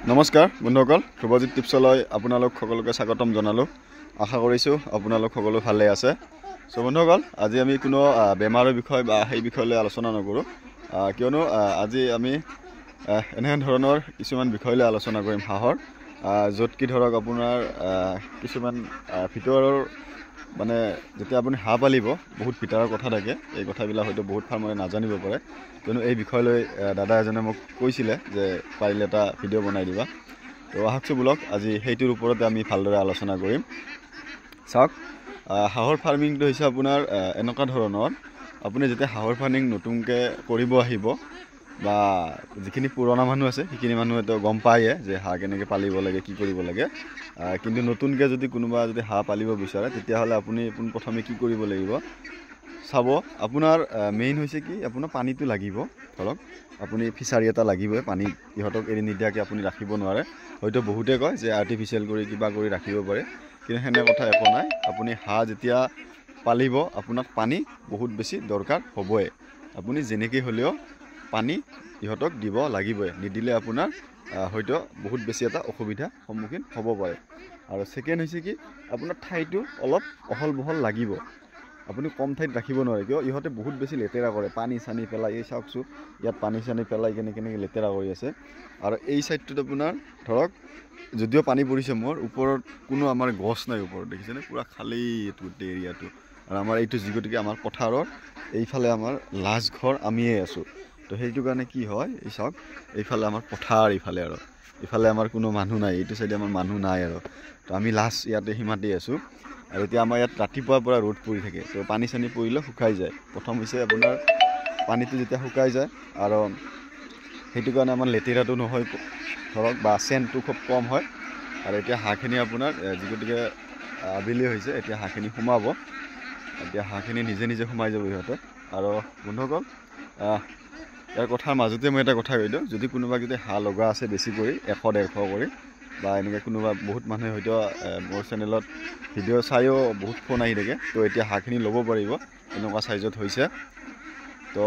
নমস্কাৰ বন্ধুসকল, ধ্ৰুৱজিৎ টিপছলৈ আপোনালোক সকলোকে স্বাগতম জনালোঁ। আশা কৰিছোঁ আপোনালোক সকলো ভালে আছে। সো বন্ধুসকল, আজি আমি কোনো বেমাৰৰ বিষয় বা সেই বিষয়লৈ আলোচনা নকৰোঁ, কিয়নো আজি আমি এনেহেন ধৰণৰ কিছুমান বিষয় লৈ আলোচনা কৰিম। হাঁহৰ য'ত কি ধৰক আপোনাৰ কিছুমান ভিতৰৰ মানে যেতিয়া আপুনি হাঁহ পালিব বহুত ভিতৰৰ কথা থাকে। এই কথাবিলাক হয়তো বহুত ফাৰ্মাৰে নাজানিব পাৰে, কিয়নো এই বিষয় লৈ দাদা এজনে মোক কৈছিলে যে পাৰিলে এটা ভিডিঅ' বনাই দিবা। তো আহকচোন বোলক, আজি সেইটোৰ ওপৰতে আমি ভালদৰে আলোচনা কৰিম। চাওক, হাঁহৰ ফাৰ্মিংটো হৈছে আপোনাৰ এনেকুৱা ধৰণৰ, আপুনি যেতিয়া হাঁহৰ ফাৰ্মিং নতুনকৈ কৰিব আহিব বা যিখিনি পুৰণা মানুহ আছে সেইখিনি মানুহেতো গম পায়ে যে হাঁহ কেনেকৈ পালিব লাগে, কি কৰিব লাগে। কিন্তু নতুনকৈ যদি কোনোবা যদি হাঁহ পালিব বিচাৰে তেতিয়াহ'লে আপুনি পোনপ্ৰথমে কি কৰিব লাগিব চাব। আপোনাৰ মেইন হৈছে কি, আপোনাৰ পানীটো লাগিব। ধৰক আপুনি ফিচাৰী এটা লাগিবই, পানী ইহঁতক এৰি নিদিয়াকৈ আপুনি ৰাখিব নোৱাৰে। হয়তো বহুতে কয় যে আৰ্টিফিচিয়েল কৰি কিবা কৰি ৰাখিব পাৰে, কিন্তু সেনে কথা একো নাই। আপুনি হাঁহ যেতিয়া পালিব আপোনাক পানী বহুত বেছি দৰকাৰ হ'বই। আপুনি যেনেকৈ হ'লেও পানী ইহঁতক দিব লাগিবই, নিদিলে আপোনাৰ হয়তো বহুত বেছি এটা অসুবিধাৰ সন্মুখীন হ'ব পাৰে। আৰু ছেকেণ্ড হৈছে কি, আপোনাৰ ঠাইটো অলপ অহল বহল লাগিব। আপুনি কম ঠাইত ৰাখিব নোৱাৰে, কিয় ইহঁতে বহুত বেছি লেতেৰা কৰে, পানী চানী পেলাই। এই চাওকচোন, ইয়াত পানী চানী পেলাই কেনেকৈ লেতেৰা কৰি আছে। আৰু এই ছাইডটোত আপোনাৰ ধৰক যদিও পানী পৰিছে, মোৰ ওপৰত কোনো আমাৰ গছ নাই, ওপৰত দেখিছেনে পুৰা খালী গোটেই এৰিয়াটো। আৰু আমাৰ এইটো যিগতিকে আমাৰ পথাৰৰ এইফালে আমাৰ লাজ ঘৰ আমিয়ে আছোঁ। তো সেইটো কাৰণে কি হয়, এই চাওক এইফালে আমাৰ পথাৰ, ইফালে আৰু ইফালে আমাৰ কোনো মানুহ নাই, এইটো চাইডে আমাৰ মানুহ নাই। আৰু তো আমি লাজ ইয়াতে সীমাতেই আছোঁ। আৰু এতিয়া আমাৰ ইয়াত ৰাতিপুৱাৰ পৰা ৰ'দ পৰি থাকে, তো পানী চানী পৰিলে শুকাই যায়। প্ৰথম হৈছে আপোনাৰ পানীটো যেতিয়া শুকাই যায়, আৰু সেইটো কাৰণে আমাৰ লেতেৰাটো নহয় ধৰক, বা চেণ্টটো খুব কম হয়। আৰু এতিয়া হাঁহখিনি আপোনাৰ যিগতিকে আবেলি হৈছে, এতিয়া হাঁহখিনি সোমাব। এতিয়া হাঁহখিনি নিজে নিজে সোমাই যাব সিহঁতে। আৰু বন্ধুসকল, ইয়াৰ কথাৰ মাজতে মই এটা কথা কৈ দিওঁ, যদি কোনোবা যদি হাঁহ লগা আছে বেছি কৰি 100-150 কৰি, বা এনেকৈ কোনোবা বহুত মানুহে হয়তো মোৰ চেনেলত ভিডিঅ' চাইও বহুত ফোন আহি থাকে, তো এতিয়া হাঁহখিনি ল'ব পাৰিব। এনেকুৱা চাইজত হৈছে। তো